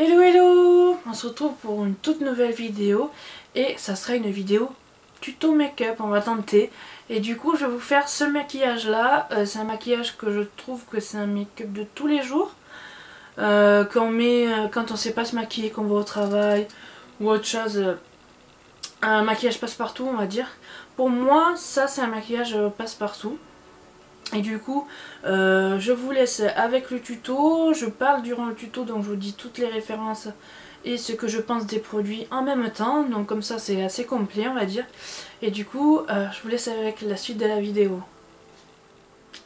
Hello hello, on se retrouve pour une toute nouvelle vidéo et ça sera une vidéo tuto make-up, on va tenter. Et du coup je vais vous faire ce maquillage là, c'est un maquillage que je trouve que c'est un make-up de tous les jours, qu'on met quand on sait pas se maquiller, qu'on va au travail ou autre chose, un maquillage passe-partout on va dire. Pour moi ça c'est un maquillage passe-partout. Et du coup, je vous laisse avec le tuto, je parle durant le tuto, donc je vous dis toutes les références et ce que je pense des produits en même temps, donc comme ça c'est assez complet on va dire. Et du coup, je vous laisse avec la suite de la vidéo.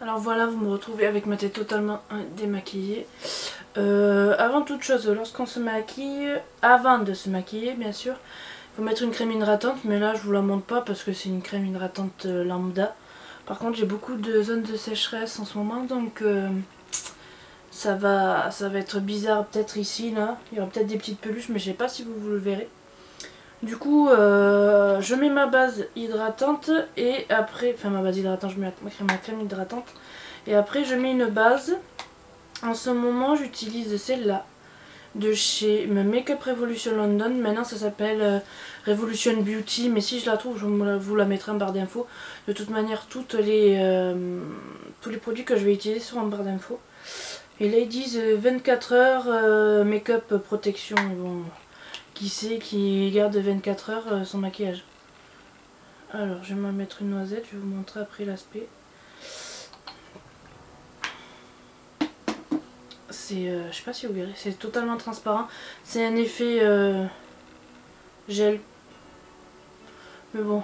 Alors voilà, vous me retrouvez avec ma tête totalement démaquillée. Avant toute chose, lorsqu'on se maquille, avant de se maquiller bien sûr, il faut mettre une crème hydratante, mais là je vous la montre pas parce que c'est une crème hydratante lambda. Par contre j'ai beaucoup de zones de sécheresse en ce moment, donc ça va être bizarre peut-être ici, là. Il y aura peut-être des petites peluches, mais je sais pas si vous le verrez. Du coup je mets ma base hydratante et après, enfin ma base hydratante, je mets ma crème hydratante. Et après je mets une base. En ce moment j'utilise celle-là de chez Makeup Revolution London. Maintenant ça s'appelle Revolution Beauty, mais si je la trouve je vous la mettrai en barre d'infos. De toute manière tous les produits que je vais utiliser sont en barre d'infos. Et là ils disent 24 heures make-up protection. Bon, qui sait qui garde 24 heures son maquillage. Alors je vais me mettre une noisette, je vais vous montrer après l'aspect. C'est, je sais pas si vous verrez, c'est totalement transparent. C'est un effet gel. Mais bon,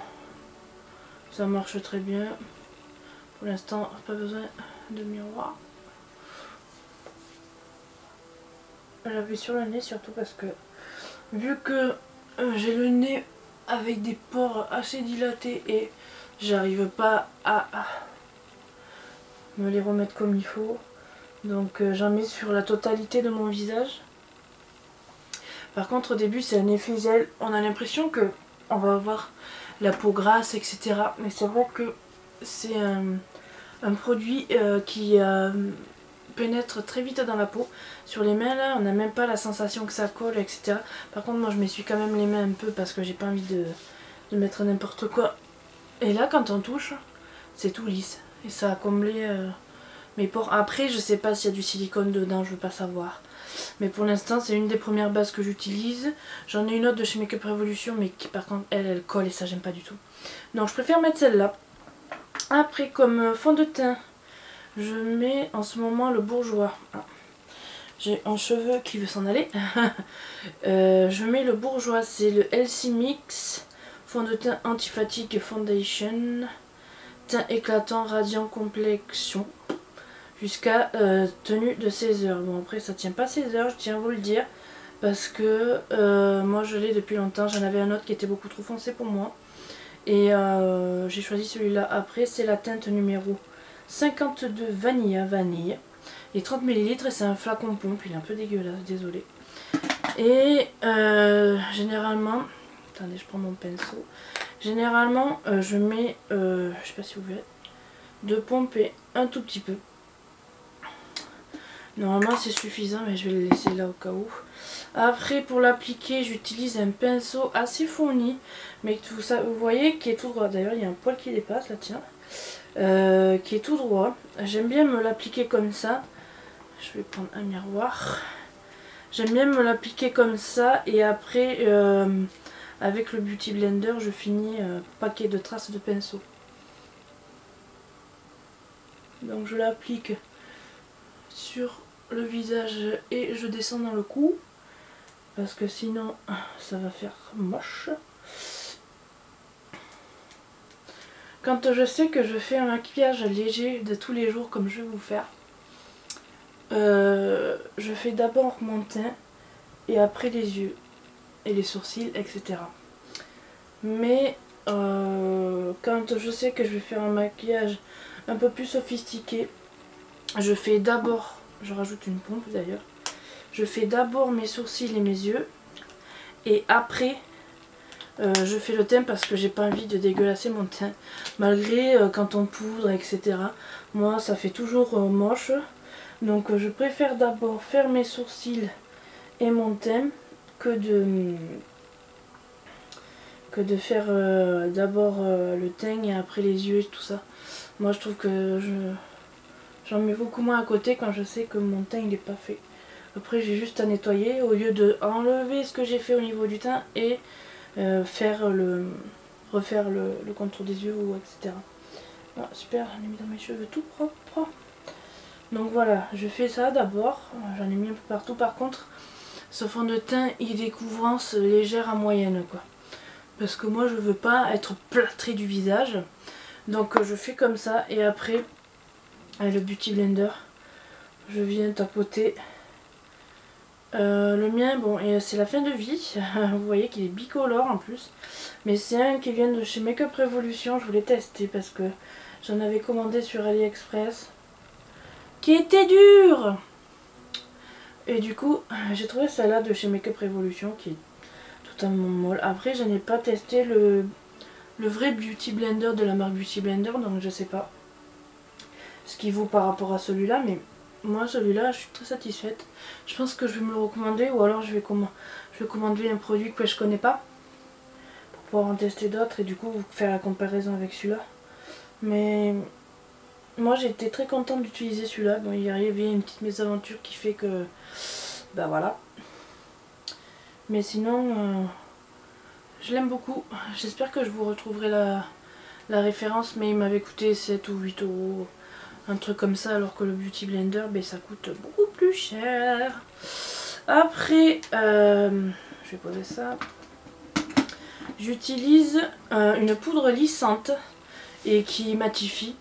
ça marche très bien. Pour l'instant, pas besoin de miroir. J'appuie sur le nez surtout parce que, vu que j'ai le nez avec des pores assez dilatés et j'arrive pas à me les remettre comme il faut. Donc j'en mets sur la totalité de mon visage. Par contre au début c'est un effet gel, on a l'impression que on va avoir la peau grasse etc. Mais c'est vrai que c'est un produit qui pénètre très vite dans la peau. Sur les mains là on n'a même pas la sensation que ça colle etc. Par contre moi je m'essuie quand même les mains un peu parce que j'ai pas envie de mettre n'importe quoi. Et là quand on touche c'est tout lisse et ça a comblé mes pores. Après je sais pas s'il y a du silicone dedans, je veux pas savoir. Mais pour l'instant c'est une des premières bases que j'utilise. J'en ai une autre de chez Makeup Revolution mais qui par contre elle colle et ça j'aime pas du tout. Donc je préfère mettre celle-là. Après comme fond de teint je mets en ce moment le Bourjois. Ah. J'ai un cheveu qui veut s'en aller. Je mets le Bourjois, c'est le LC Mix fond de teint anti-fatigue foundation. Teint éclatant radiant complexion. Jusqu'à tenue de 16 heures. Bon après ça tient pas 16 heures, je tiens à vous le dire. Parce que moi je l'ai depuis longtemps. J'en avais un autre qui était beaucoup trop foncé pour moi. Et j'ai choisi celui-là. Après c'est la teinte numéro 52 vanille. Et 30 ml et c'est un flacon pompe. Il est un peu dégueulasse, désolé. Et généralement... Attendez, je prends mon pinceau. Généralement je mets, je sais pas si vous verrez, de pomper un tout petit peu. Normalement c'est suffisant mais je vais le laisser là au cas où. Après pour l'appliquer j'utilise un pinceau assez fourni. Mais tout ça, vous voyez qui est tout droit. D'ailleurs il y a un poil qui dépasse là tiens. Qui est tout droit. J'aime bien me l'appliquer comme ça. Je vais prendre un miroir. J'aime bien me l'appliquer comme ça. Et après avec le Beauty Blender je finis paquet de traces de pinceau. Donc je l'applique sur le visage et je descends dans le cou parce que sinon ça va faire moche. Quand je sais que je fais un maquillage léger de tous les jours comme je vais vous faire, je fais d'abord mon teint et après les yeux et les sourcils etc. Mais quand je sais que je vais faire un maquillage un peu plus sophistiqué, je fais d'abord, je rajoute une pompe d'ailleurs, je fais d'abord mes sourcils et mes yeux et après je fais le teint parce que j'ai pas envie de dégueulasser mon teint malgré quand on poudre etc. Moi ça fait toujours moche, donc je préfère d'abord faire mes sourcils et mon teint que de faire d'abord le teint et après les yeux et tout ça. Moi je trouve que j'en mets beaucoup moins à côté quand je sais que mon teint il est pas fait. Après j'ai juste à nettoyer au lieu de enlever ce que j'ai fait au niveau du teint et refaire le contour des yeux ou etc. Ah, super, j'en ai mis dans mes cheveux tout propre. Donc voilà, je fais ça d'abord, j'en ai mis un peu partout. Par contre, ce fond de teint il est couvrance légère à moyenne quoi. Parce que moi je veux pas être plâtrée du visage. Donc je fais comme ça et après avec le Beauty Blender je viens tapoter. Le mien, bon, c'est la fin de vie. Vous voyez qu'il est bicolore en plus. Mais c'est un qui vient de chez Make Up Revolution. Je voulais tester parce que j'en avais commandé sur AliExpress. Qui était dur. Et du coup, j'ai trouvé celle-là de chez Make Up Revolution qui est totalement molle. Après, je n'ai pas testé le vrai Beauty Blender de la marque Beauty Blender. Donc je sais pas ce qu'il vaut par rapport à celui-là. Mais moi celui-là je suis très satisfaite. Je pense que je vais me le recommander ou alors je vais commander un produit que je connais pas pour pouvoir en tester d'autres et du coup faire la comparaison avec celui-là. Mais moi j'ai été très contente d'utiliser celui-là. Bon, il y avait une petite mésaventure qui fait que bah voilà. Mais sinon je l'aime beaucoup. J'espère que je vous retrouverai la référence, mais il m'avait coûté 7 ou 8 euros. Un truc comme ça, alors que le Beauty Blender, ben, ça coûte beaucoup plus cher. Après, je vais poser ça. J'utilise une poudre lissante et qui matifie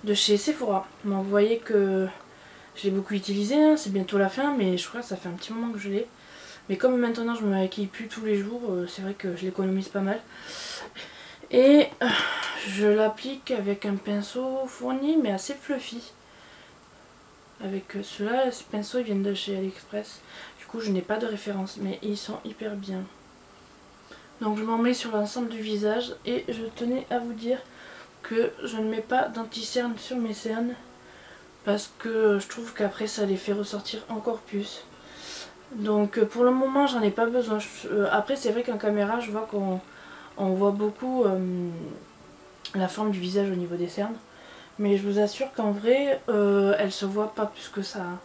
de chez Sephora. Bon, vous voyez que je l'ai beaucoup utilisé, hein, c'est bientôt la fin, mais je crois que ça fait un petit moment que je l'ai. Mais comme maintenant je me maquille plus tous les jours, c'est vrai que je l'économise pas mal. Et je l'applique avec un pinceau fourni mais assez fluffy. Avec ceux-là, ces pinceaux ils viennent de chez AliExpress. Du coup je n'ai pas de référence mais ils sont hyper bien. Donc je m'en mets sur l'ensemble du visage et je tenais à vous dire que je ne mets pas d'anti-cerne sur mes cernes. Parce que je trouve qu'après ça les fait ressortir encore plus. Donc pour le moment j'en ai pas besoin. Après c'est vrai qu'en caméra je vois qu'on voit beaucoup la forme du visage au niveau des cernes. Mais je vous assure qu'en vrai elle se voit pas plus que ça. Hein.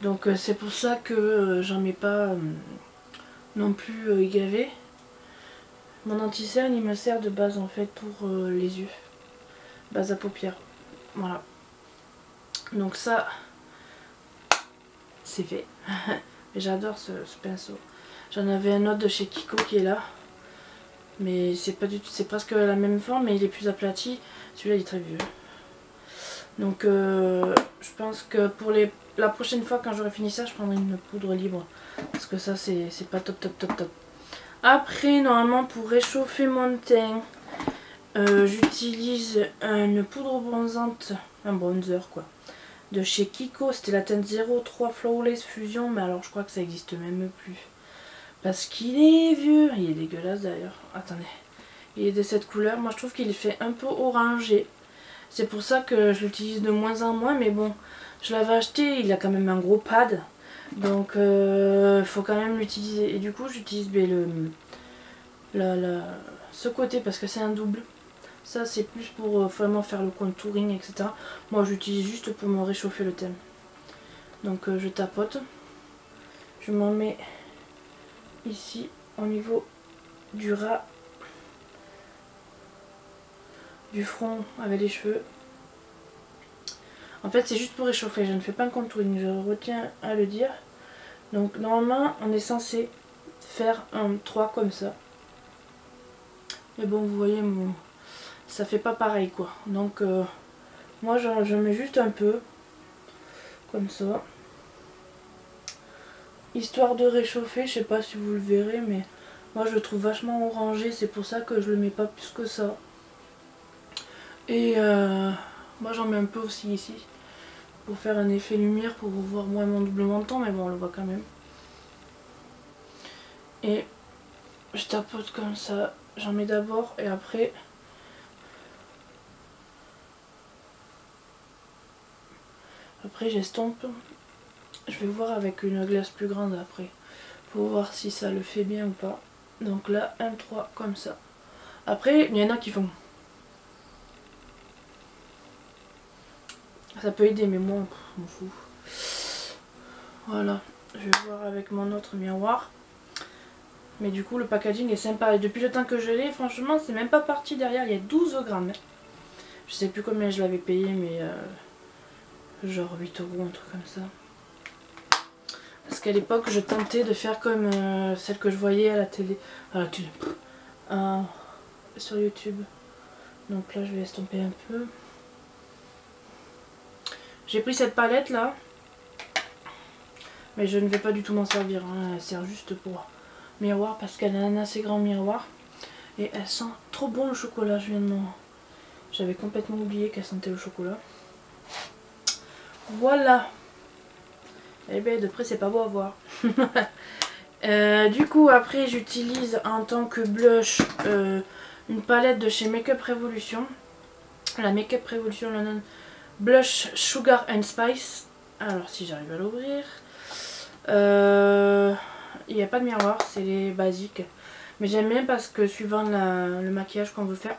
Donc c'est pour ça que j'en mets pas non plus gavé. Mon anti-cerne il me sert de base en fait pour les yeux. Base à paupières. Voilà. Donc ça c'est fait. J'adore ce pinceau. J'en avais un autre de chez Kiko qui est là. Mais c'est pas du tout, c'est presque la même forme mais il est plus aplati. Celui-là il est très vieux. Donc je pense que pour la prochaine fois quand j'aurai fini ça je prendrai une poudre libre. Parce que ça c'est pas top top top top. Après normalement pour réchauffer mon teint j'utilise une poudre bronzante, un bronzer quoi. De chez Kiko, c'était la teinte 03 Flawless Fusion. Mais alors je crois que ça existe même plus. Parce qu'il est vieux. Il est dégueulasse d'ailleurs. Attendez. Il est de cette couleur. Moi je trouve qu'il fait un peu orangé. C'est pour ça que je l'utilise de moins en moins. Mais bon, je l'avais acheté. Il a quand même un gros pad. Donc il faut quand même l'utiliser. Et du coup j'utilise ce côté parce que c'est un double. Ça c'est plus pour vraiment faire le contouring etc. Moi j'utilise juste pour me réchauffer le teint. Donc je tapote. Je m'en mets ici au niveau du ras du front avec les cheveux. En fait c'est juste pour réchauffer, je ne fais pas un contouring, je retiens à le dire. Donc normalement on est censé faire un 3 comme ça. Mais bon vous voyez ça fait pas pareil quoi. Donc moi je mets juste un peu comme ça. Histoire de réchauffer, je sais pas si vous le verrez mais moi je le trouve vachement orangé, c'est pour ça que je le mets pas plus que ça. Et moi j'en mets un peu aussi ici pour faire un effet lumière pour voir moins mon double menton mais bon on le voit quand même. Et je tapote comme ça, j'en mets d'abord et après j'estompe Je vais voir avec une glace plus grande après. Pour voir si ça le fait bien ou pas. Donc là, 1, 3, comme ça. Après, il y en a qui font. Ça peut aider, mais moi, je m'en fous. Voilà. Je vais voir avec mon autre miroir. Mais du coup, le packaging est sympa. Et depuis le temps que je l'ai, franchement, c'est même pas parti derrière. Il y a 12 grammes. Je sais plus combien je l'avais payé, mais genre 8 euros, un truc comme ça. Parce qu'à l'époque, je tentais de faire comme celle que je voyais à la télé. Sur YouTube. Donc là, je vais estomper un peu. J'ai pris cette palette là. Mais je ne vais pas du tout m'en servir. Hein. Elle sert juste pour miroir parce qu'elle a un assez grand miroir. Et elle sent trop bon le chocolat. J'avais complètement oublié qu'elle sentait le chocolat. Voilà. Eh bien, de près, c'est pas beau à voir. Du coup, après, j'utilise en tant que blush une palette de chez Makeup Revolution. La Makeup Revolution London Blush Sugar and Spice. Alors, si j'arrive à l'ouvrir. Il n'y a pas de miroir, c'est les basiques. Mais j'aime bien parce que suivant le maquillage qu'on veut faire,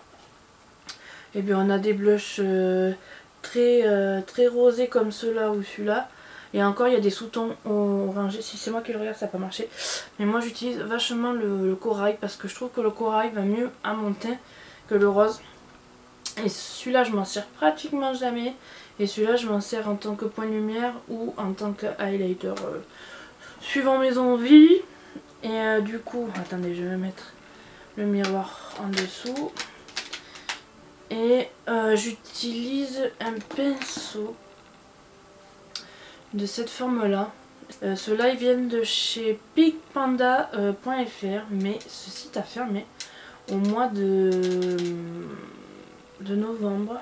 et bien on a des blushs très rosés comme ceux-là ou celui-là. Et encore, il y a des sous-tons orangés. Si c'est moi qui le regarde, ça n'a pas marché. Mais moi, j'utilise vachement le corail parce que je trouve que le corail va mieux à mon teint que le rose. Et celui-là, je m'en sers pratiquement jamais. Et celui-là, je m'en sers en tant que point de lumière ou en tant que highlighter, suivant mes envies. Et du coup, attendez, je vais mettre le miroir en dessous. Et j'utilise un pinceau de cette forme là. Ceux-là ils viennent de chez pigpanda.fr, mais ce site a fermé au mois de novembre.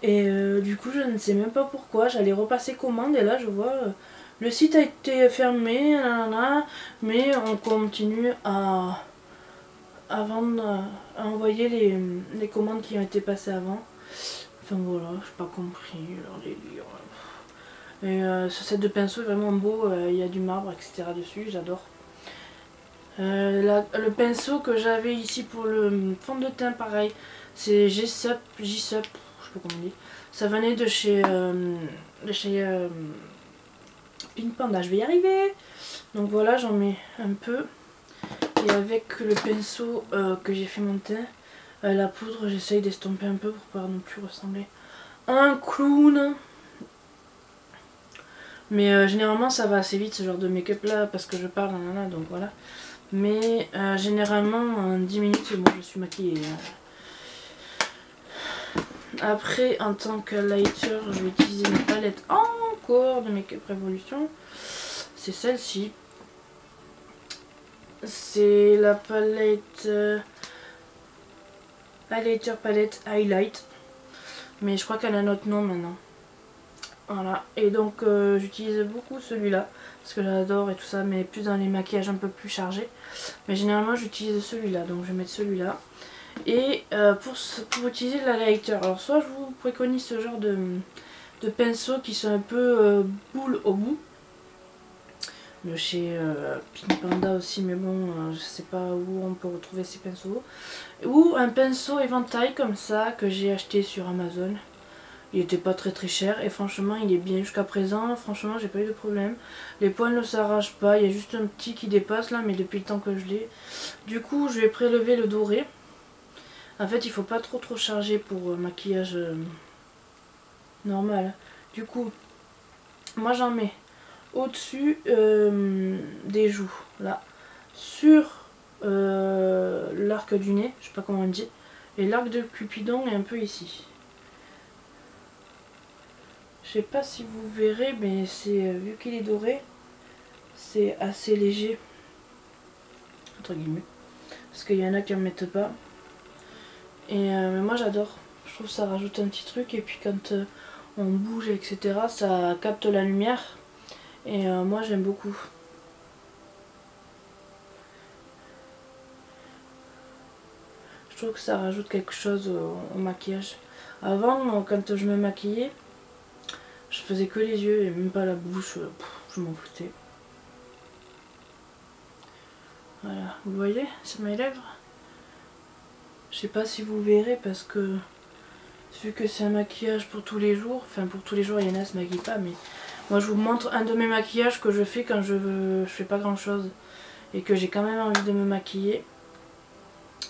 Et du coup je ne sais même pas pourquoi. J'allais repasser commande et là je vois le site a été fermé, nanana, mais on continue à vendre, à envoyer les commandes qui ont été passées avant. Enfin voilà, je n'ai pas compris leur délire. Et ce set de pinceau est vraiment beau, il y a du marbre etc dessus, j'adore. Le pinceau que j'avais ici pour le fond de teint pareil, c'est J-Sup, je sais pas comment on dit. Ça venait de chez Pink Panda, je vais y arriver. Donc voilà, j'en mets un peu. Et avec le pinceau que j'ai fait mon teint, la poudre, j'essaye d'estomper un peu pour pas non plus ressembler à un clown. Mais généralement ça va assez vite ce genre de make-up là parce que je parle, nanana, donc voilà. Mais généralement en 10 minutes c'est bon, je suis maquillée. Après en tant que lighter, je vais utiliser une palette encore de Makeup Revolution. C'est celle-ci. C'est la palette Highlighter Palette Highlight. Mais je crois qu'elle a un autre nom maintenant. Voilà, et donc j'utilise beaucoup celui-là parce que j'adore et tout ça, mais plus dans les maquillages un peu plus chargés. Mais généralement j'utilise celui-là, donc je vais mettre celui-là. Et pour utiliser l'highlighter, alors soit je vous préconise ce genre de pinceaux qui sont un peu boule au bout. De chez Pink Panda aussi, mais bon, je sais pas où on peut retrouver ces pinceaux. Ou un pinceau éventail comme ça que j'ai acheté sur Amazon. Il était pas très cher et franchement il est bien jusqu'à présent, franchement j'ai pas eu de problème. Les poils ne s'arrachent pas, il y a juste un petit qui dépasse là, mais depuis le temps que je l'ai. Du coup je vais prélever le doré. En fait il faut pas trop charger pour maquillage normal. Du coup moi j'en mets au-dessus des joues là, sur l'arc du nez, je sais pas comment on dit, et l'arc de Cupidon est un peu ici. Je sais pas si vous verrez, mais c'est vu qu'il est doré, c'est assez léger, entre guillemets, parce qu'il y en a qui en mettent pas. Et mais moi j'adore, je trouve que ça rajoute un petit truc, et puis quand on bouge etc, ça capte la lumière, et moi j'aime beaucoup. Je trouve que ça rajoute quelque chose au maquillage. Avant, quand je me maquillais, je faisais que les yeux et même pas la bouche. je m'en foutais. Voilà, vous voyez, c'est mes lèvres. Je sais pas si vous verrez parce que vu que c'est un maquillage pour tous les jours, enfin pour tous les jours Yana se maquille pas, mais moi je vous montre un de mes maquillages que je fais quand je fais pas grand chose et que j'ai quand même envie de me maquiller.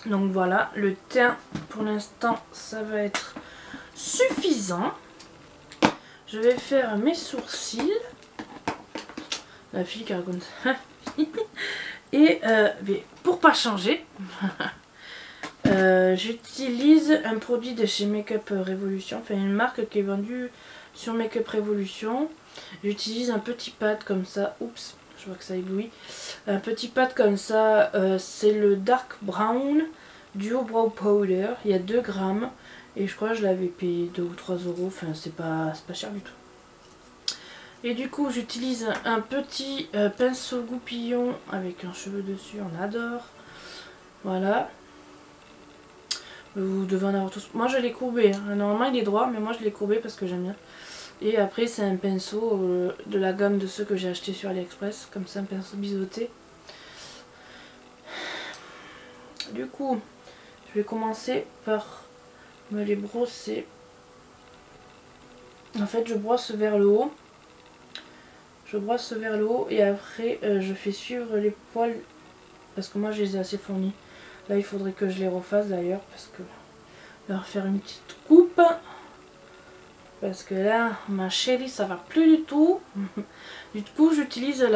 Donc voilà, le teint pour l'instant ça va être suffisant. Je vais faire mes sourcils. La fille qui raconte ça. Et mais pour pas changer, j'utilise un produit de chez Make-up Revolution, enfin une marque qui est vendue sur Make-up Revolution. J'utilise un petit pad comme ça, oups, je vois que ça éblouit. Un petit pad comme ça, c'est le Dark Brown Duo Brow Powder, il y a 2 grammes. Et je crois que je l'avais payé 2 ou 3 euros, enfin c'est pas cher du tout. Et du coup j'utilise un petit pinceau goupillon avec un cheveu dessus, on adore. Voilà. Vous devez en avoir tous. Moi je l'ai courbé, hein. Normalement il est droit mais moi je l'ai courbé parce que j'aime bien. Et après c'est un pinceau de la gamme de ceux que j'ai acheté sur AliExpress, comme ça un pinceau biseauté. Du coup je vais commencer par me les brosser. En fait je brosse vers le haut. Je brosse vers le haut et après je fais suivre les poils parce que moi je les ai assez fournis. Là il faudrait que je les refasse d'ailleurs parce que leur faire une petite coupe. Parce que là ma chérie ça va plus du tout. Du coup j'utilise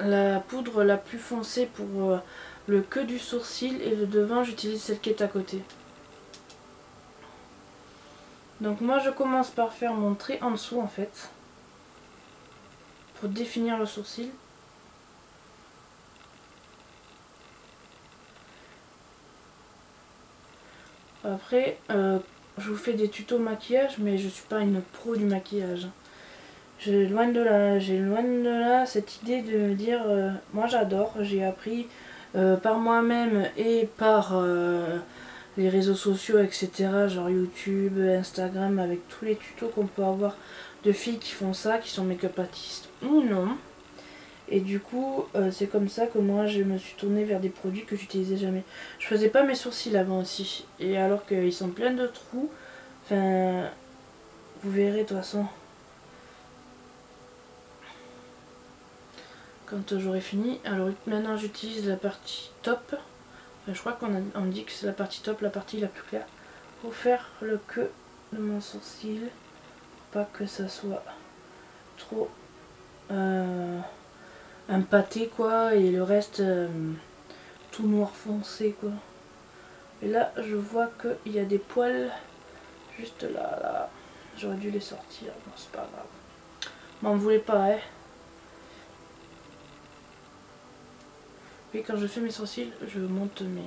la poudre la plus foncée pour le queue du sourcil et le devant j'utilise celle qui est à côté. Donc moi je commence par faire mon trait en dessous en fait. Pour définir le sourcil. Après, je vous fais des tutos maquillage, mais je suis pas une pro du maquillage. J'ai loin de là cette idée de me dire, moi j'adore, j'ai appris par moi-même et par les réseaux sociaux, etc. Genre YouTube, Instagram, avec tous les tutos qu'on peut avoir de filles qui font ça, qui sont make-up artistes ou non. Et du coup, c'est comme ça que moi je me suis tournée vers des produits que j'utilisais jamais. Je faisais pas mes sourcils avant aussi. Et alors qu'ils sont pleins de trous, enfin, vous verrez de toute façon. Quand j'aurai fini. Alors maintenant j'utilise la partie top. Enfin, je crois qu'on dit que c'est la partie top, la partie la plus claire. Pour faire le queue de mon sourcil. Pas que ça soit trop un pâté quoi. Et le reste tout noir foncé quoi. Et là je vois qu'il y a des poils juste là. J'aurais dû les sortir. Bon c'est pas grave. M'en voulez pas hein. Et quand je fais mes sourcils, je monte mes...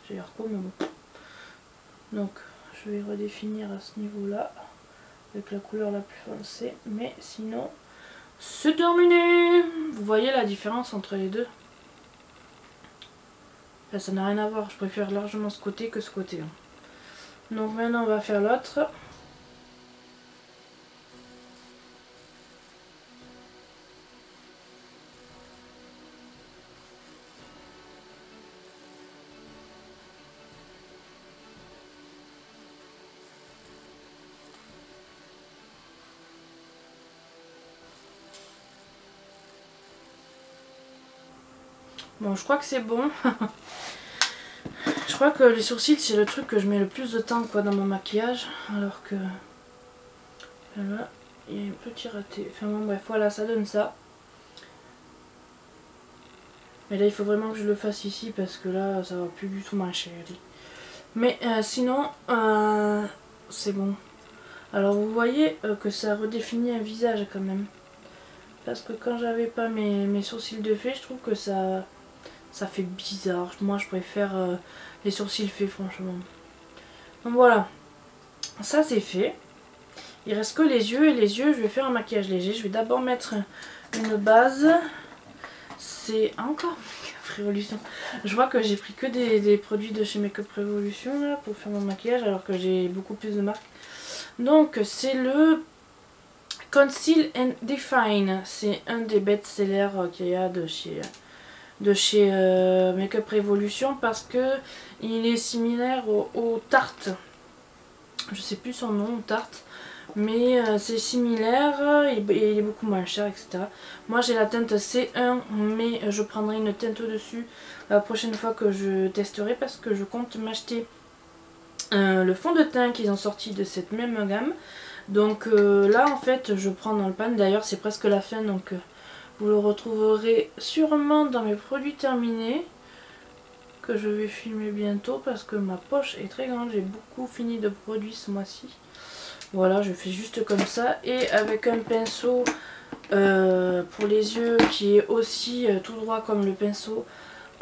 J'ai l'air con mais bon. Donc je vais redéfinir à ce niveau là. Avec la couleur la plus foncée. Mais sinon, c'est terminé. Vous voyez la différence entre les deux? Là ça n'a rien à voir. Je préfère largement ce côté que ce côté. Donc maintenant on va faire l'autre. Bon, je crois que c'est bon. Je crois que les sourcils, c'est le truc que je mets le plus de temps quoi, dans mon maquillage. Alors que... Là, il y a un petit raté. Enfin bon, bref, voilà, ça donne ça. Mais là, il faut vraiment que je le fasse ici parce que là, ça va plus du tout ma chérie. Mais sinon, c'est bon. Alors vous voyez que ça redéfinit un visage quand même. Parce que quand j'avais pas mes sourcils de fée, je trouve que ça fait bizarre. Moi je préfère les sourcils faits franchement. Donc voilà, ça c'est fait. Il reste que les yeux. Et les yeux je vais faire un maquillage léger. Je vais d'abord mettre une base. C'est encore Make-up Revolution. Je vois que j'ai pris que des produits de chez Make-up Revolution là, pour faire mon maquillage alors que j'ai beaucoup plus de marques. Donc c'est le Conceal and Define. C'est un des best-sellers qu'il y a de chez Makeup Revolution parce que il est similaire au Tarte. Je sais plus son nom, Tarte. Mais c'est similaire, il est beaucoup moins cher, etc. Moi j'ai la teinte C1, mais je prendrai une teinte au-dessus la prochaine fois que je testerai parce que je compte m'acheter le fond de teint qu'ils ont sorti de cette même gamme. Donc là en fait je prends dans le pan, d'ailleurs c'est presque la fin, donc vous le retrouverez sûrement dans mes produits terminés que je vais filmer bientôt parce que ma poche est très grande, j'ai beaucoup fini de produits ce mois-ci. Voilà, je fais juste comme ça et avec un pinceau pour les yeux qui est aussi tout droit comme le pinceau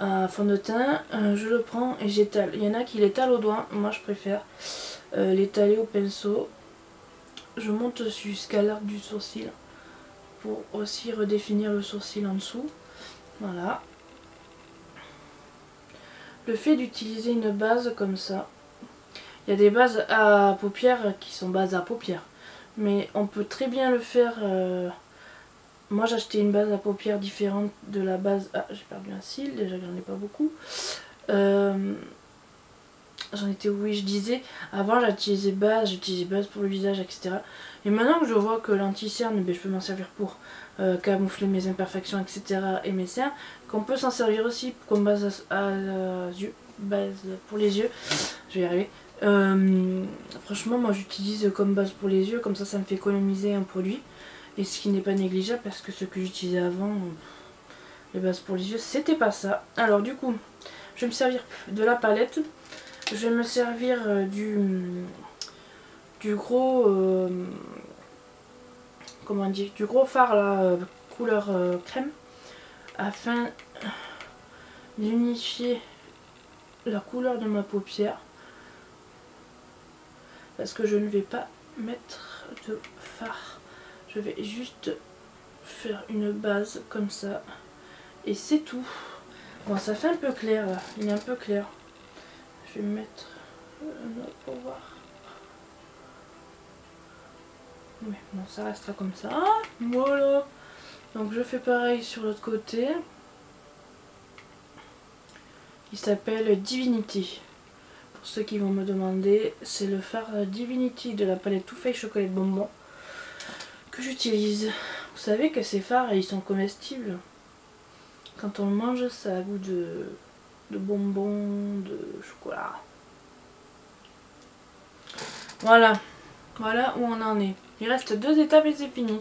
à fond de teint, je le prends et j'étale. Il y en a qui l'étalent au doigt, moi je préfère l'étaler au pinceau. Je monte jusqu'à l'arc du sourcil pour aussi redéfinir le sourcil en dessous. Voilà. Le fait d'utiliser une base comme ça, il y a des bases à paupières qui sont bases à paupières, mais on peut très bien le faire. Moi j'ai acheté une base à paupières différente de la base. Ah, j'ai perdu un cil, déjà que j'en ai pas beaucoup. J'en étais où, oui, je disais, avant j'utilisais base pour le visage, etc. Et maintenant que je vois que l'anti-cerne, je peux m'en servir pour camoufler mes imperfections, etc. et mes cernes, qu'on peut s'en servir aussi comme base base pour les yeux, je vais y arriver. Franchement moi j'utilise comme base pour les yeux, comme ça me fait économiser un produit. Et ce qui n'est pas négligeable parce que ce que j'utilisais avant, les bases pour les yeux, c'était pas ça. Alors du coup, je vais me servir de la palette. Je vais me servir du gros comment dire, du gros fard là, couleur crème, afin d'unifier la couleur de ma paupière, parce que je ne vais pas mettre de fard, je vais juste faire une base comme ça et c'est tout. Bon, ça fait un peu clair là, il est un peu clair. Je vais mettre un autre pour voir. Mais bon, ça restera comme ça. Voilà. Donc je fais pareil sur l'autre côté. Il s'appelle Divinity. Pour ceux qui vont me demander, c'est le fard Divinity de la palette Too Faced Chocolate Bonbon que j'utilise. Vous savez que ces fards, ils sont comestibles. Quand on le mange, ça a goût de bonbons, de chocolat. Voilà. Voilà où on en est. Il reste 2 étapes et c'est fini.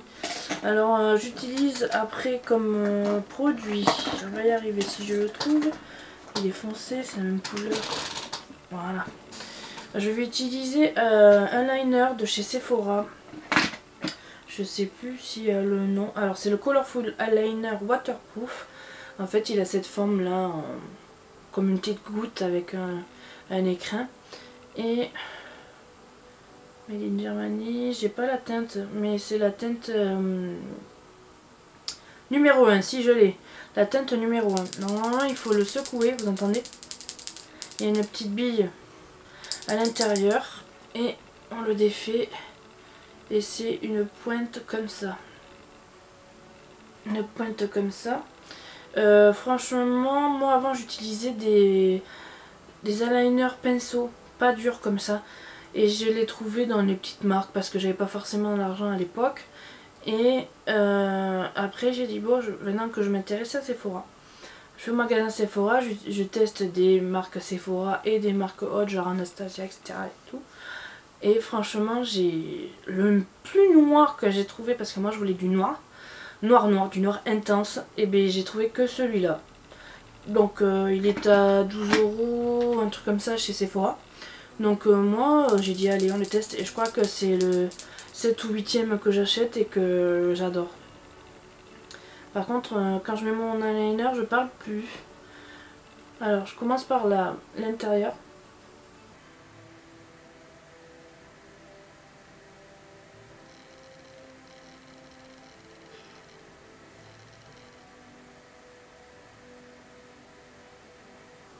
Alors j'utilise après comme produit, je vais y arriver si je le trouve. Il est foncé, c'est la même couleur. Voilà. Je vais utiliser un liner de chez Sephora. Je sais plus si le nom. Alors c'est le Colorful Eyeliner Waterproof. En fait il a cette forme là, comme une petite goutte avec un écrin. Et Made in Germany, j'ai pas la teinte, mais c'est la teinte numéro 1, si je l'ai. La teinte numéro 1. Normalement il faut le secouer, vous entendez? Il y a une petite bille à l'intérieur et on le défait et c'est une pointe comme ça. Une pointe comme ça. Franchement, moi avant j'utilisais des eyeliners pinceau, pas durs comme ça. Et je l'ai trouvé dans les petites marques parce que j'avais pas forcément l'argent à l'époque. Et après j'ai dit bon, maintenant que je m'intéresse à Sephora, je vais au magasin Sephora, je teste des marques Sephora et des marques hautes genre Anastasia, etc. et tout. Et franchement j'ai le plus noir que j'ai trouvé, parce que moi je voulais du noir. Du noir intense, et bien j'ai trouvé que celui-là. Donc il est à 12 €, un truc comme ça chez Sephora. Donc moi j'ai dit allez on le teste, et je crois que c'est le 7 ou 8e que j'achète et que j'adore. Par contre quand je mets mon eyeliner je parle plus. Alors je commence par l'intérieur.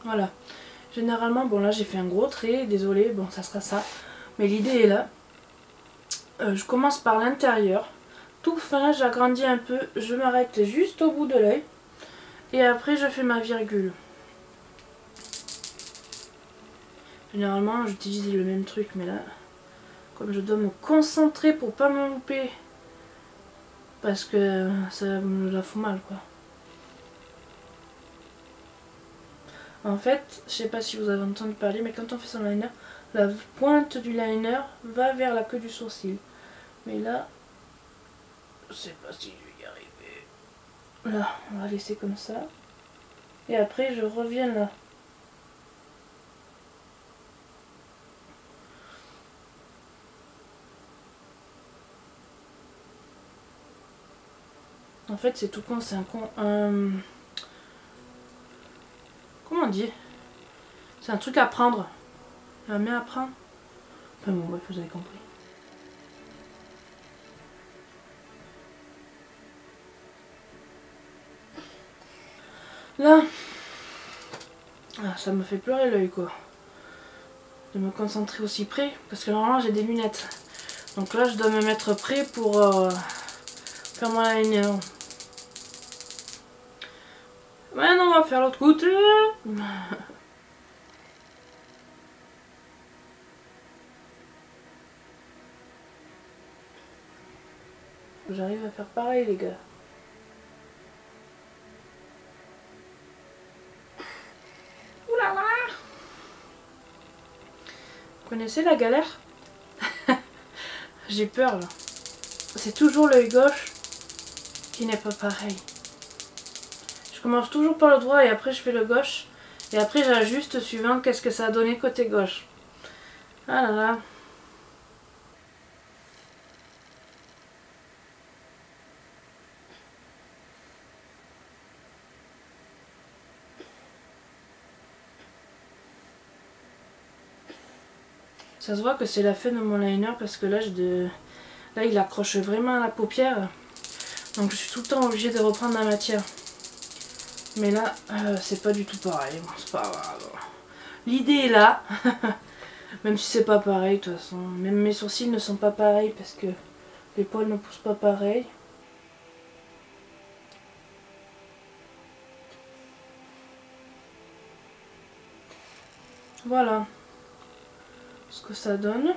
Voilà. Généralement, bon là j'ai fait un gros trait, désolé, bon ça sera ça. Mais l'idée est là. Je commence par l'intérieur. tout fin, j'agrandis un peu, je m'arrête juste au bout de l'œil. Et après je fais ma virgule. Généralement j'utilise le même truc, mais là, comme je dois me concentrer pour pas me louper, parce que ça me la fout mal quoi. En fait, je sais pas si vous avez entendu parler, mais quand on fait son liner, la pointe du liner va vers la queue du sourcil. Mais là, je sais pas si je vais y arriver. Là, on va laisser comme ça. Et après, je reviens là. En fait, c'est tout con, c'est comment on dit? C'est un truc à prendre. La main à prendre. Enfin bon, bref, vous avez compris. Là, ça me fait pleurer l'œil quoi. De me concentrer aussi près, parce que normalement j'ai des lunettes. Donc là, je dois me mettre prêt pour faire mon liner. Maintenant, on va faire l'autre côté. J'arrive à faire pareil, les gars. Ouh là là! Vous connaissez la galère? J'ai peur là. C'est toujours l'œil gauche qui n'est pas pareil. Je commence toujours par le droit et après je fais le gauche. Et après j'ajuste suivant qu'est-ce que ça a donné côté gauche. Ah là là. Ça se voit que c'est la fin de mon liner parce que là, là il accroche vraiment à la paupière. Donc je suis tout le temps obligée de reprendre la matière. Mais là, c'est pas du tout pareil. Bon, c'est pas grave. L'idée est là. Même si c'est pas pareil de toute façon. Même mes sourcils ne sont pas pareils parce que les poils ne poussent pas pareil. Voilà ce que ça donne.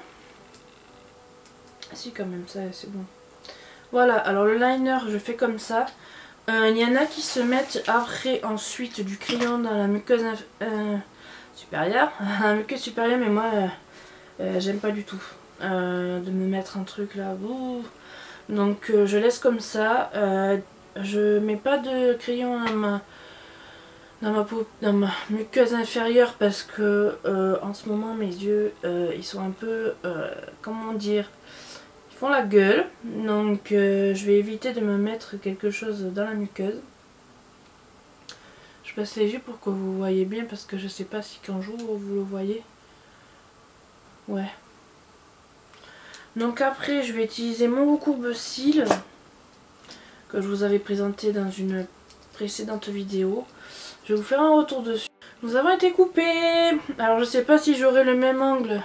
Si quand même ça c'est bon. Voilà, alors le liner je fais comme ça. Il y en a qui se mettent après ensuite du crayon dans la muqueuse supérieure. La muqueuse supérieure, mais moi j'aime pas du tout de me mettre un truc là. Ouh. Donc je laisse comme ça. Je mets pas de crayon dans ma muqueuse inférieure parce que en ce moment mes yeux ils sont un peu comment dire, ils font la gueule, donc je vais éviter de me mettre quelque chose dans la muqueuse. Je passe les yeux pour que vous voyez bien parce que je sais pas si quand j'ouvre vous le voyez. Ouais. Donc après je vais utiliser mon courbe-cils que je vous avais présenté dans une précédente vidéo. Je vais vous faire un retour dessus. Nous avons été coupés. Alors je sais pas si j'aurai le même angle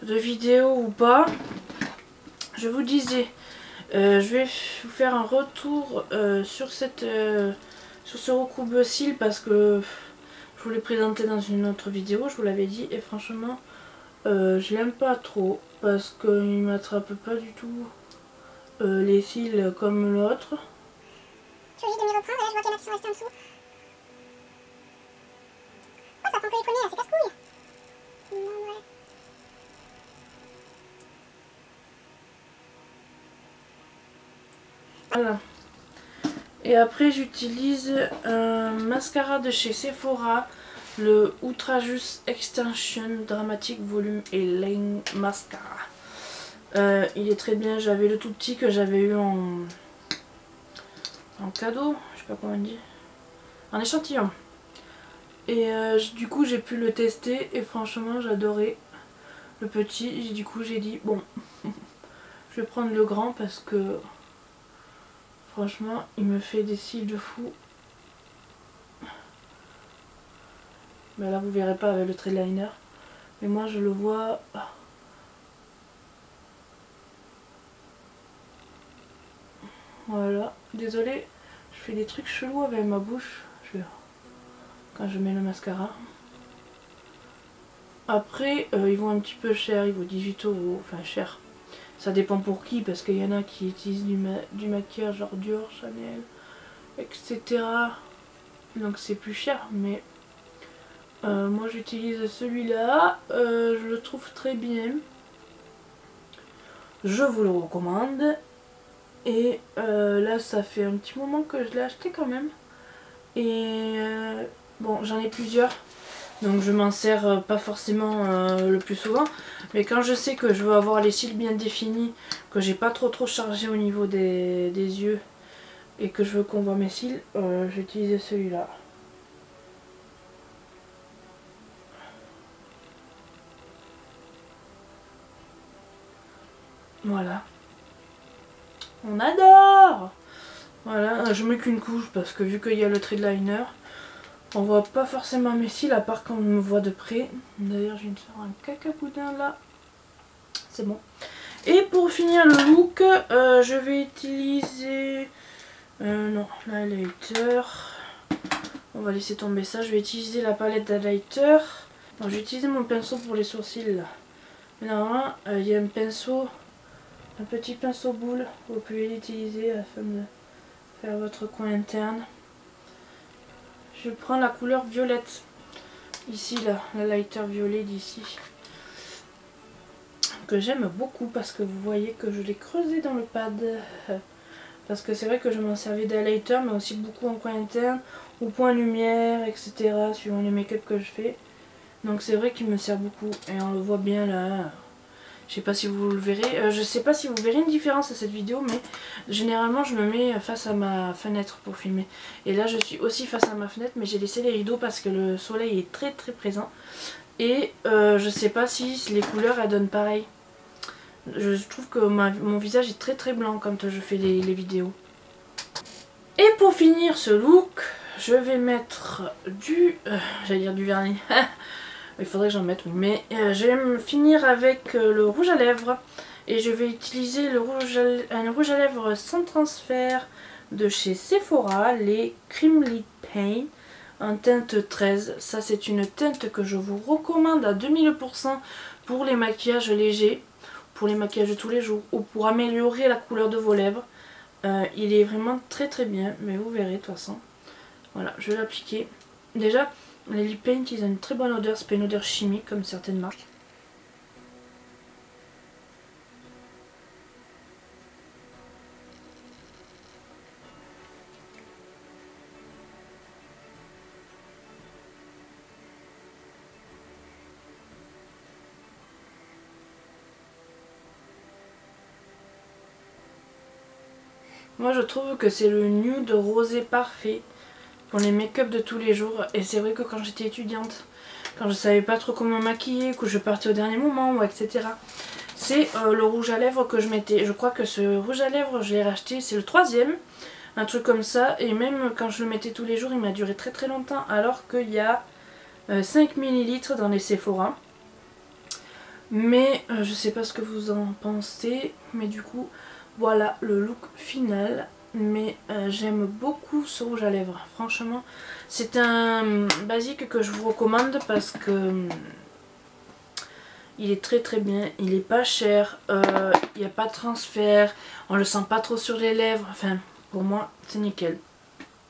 de vidéo ou pas. Je vous disais, je vais vous faire un retour sur ce recourbe-cils parce que je vous l'ai présenté dans une autre vidéo, je vous l'avais dit, et franchement je l'aime pas trop parce qu'il m'attrape pas du tout les cils comme l'autre. Je suis obligée de m'y reprendre, et là je vois qu'il y en a qui sont restés en dessous. Oh, ça prend que les premiers, c'est casse-couille. Non, ouais. Voilà. Et après j'utilise un mascara de chez Sephora, le Ultrajust Extension Dramatic Volume et Line Mascara. Il est très bien, j'avais le tout petit que j'avais eu en cadeau, je sais pas comment on dit, en échantillon. Et du coup j'ai pu le tester et franchement j'adorais le petit. Du coup j'ai dit bon, je vais prendre le grand parce que franchement il me fait des cils de fou. Mais là vous verrez pas avec le trait liner, mais moi je le vois. Voilà, désolée, je fais des trucs chelous avec ma bouche quand je mets le mascara. Après, ils vont un petit peu cher, ils vont 18 €, enfin cher. Ça dépend pour qui, parce qu'il y en a qui utilisent du maquillage genre Dior, Chanel, etc. Donc c'est plus cher, mais moi j'utilise celui-là, je le trouve très bien. Je vous le recommande. Et là ça fait un petit moment que je l'ai acheté quand même. Et bon, j'en ai plusieurs. Donc je m'en sers pas forcément le plus souvent. Mais quand je sais que je veux avoir les cils bien définis, que j'ai pas trop chargé au niveau des yeux, et que je veux qu'on voit mes cils, j'utilise celui-là. Voilà. On adore! Voilà, je mets qu'une couche parce que vu qu'il y a le trait de liner, on voit pas forcément mes cils à part quand on me voit de près. D'ailleurs, je viens de faire un cacaboudin là. C'est bon. Et pour finir le look, je vais utiliser... non, l'highlighter. On va laisser tomber ça. Je vais utiliser la palette d'highlighter. Je vais utiliser mon pinceau pour les sourcils là. Mais normalement, il y a un pinceau, un petit pinceau boule. Vous pouvez l'utiliser afin de faire votre coin interne. Je prends la couleur violette. Ici là, l'highlighter violet d'ici. Que j'aime beaucoup parce que vous voyez que je l'ai creusé dans le pad. Parce que c'est vrai que je m'en servais d'highlighter, mais aussi beaucoup en coin interne, ou point lumière, etc. suivant les make-up que je fais. Donc c'est vrai qu'il me sert beaucoup. Et on le voit bien là. Je sais pas si vous le verrez. Je sais pas si vous verrez une différence à cette vidéo, mais généralement je me mets face à ma fenêtre pour filmer. Et là je suis aussi face à ma fenêtre, mais j'ai laissé les rideaux parce que le soleil est très présent. Et je sais pas si les couleurs elles donnent pareil. Je trouve que mon visage est très blanc quand je fais les vidéos. Et pour finir ce look, je vais mettre du... j'allais dire du vernis. Il faudrait que j'en mette, oui. Mais je vais me finir avec le rouge à lèvres. Et je vais utiliser un rouge à lèvres sans transfert de chez Sephora, les Creamly Paint, en teinte 13. Ça c'est une teinte que je vous recommande à 2000% pour les maquillages légers, pour les maquillages de tous les jours, ou pour améliorer la couleur de vos lèvres. Il est vraiment très bien, mais vous verrez de toute façon. Voilà, je vais l'appliquer. Déjà, les lip paint, ils ont une très bonne odeur, c'est pas une odeur chimique comme certaines marques. Moi je trouve que c'est le nude rosé parfait pour les make-up de tous les jours. Et c'est vrai que quand j'étais étudiante, quand je savais pas trop comment maquiller, que je partais au dernier moment, ou etc. C'est le rouge à lèvres que je mettais. Je crois que ce rouge à lèvres je l'ai racheté, c'est le 3e. Un truc comme ça. Et même quand je le mettais tous les jours, il m'a duré très longtemps. Alors qu'il y a 5 ml dans les Sephora. Mais je sais pas ce que vous en pensez. Mais du coup... voilà le look final, mais j'aime beaucoup ce rouge à lèvres. Franchement, c'est un basique que je vous recommande parce que il est très bien, il est pas cher, il n'y a pas de transfert, on le sent pas trop sur les lèvres, enfin pour moi c'est nickel.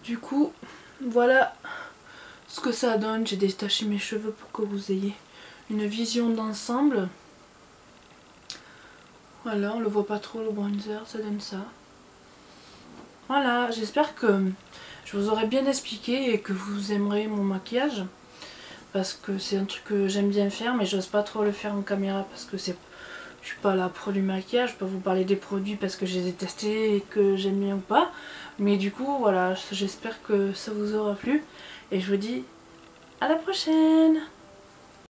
Du coup, voilà ce que ça donne. J'ai détaché mes cheveux pour que vous ayez une vision d'ensemble. Voilà, on le voit pas trop le bronzer, ça donne ça. Voilà, j'espère que je vous aurai bien expliqué et que vous aimerez mon maquillage. Parce que c'est un truc que j'aime bien faire, mais j'ose pas trop le faire en caméra parce que je suis pas la pro du maquillage. Je peux vous parler des produits parce que je les ai testés et que j'aime bien ou pas. Mais du coup, voilà, j'espère que ça vous aura plu. Et je vous dis à la prochaine!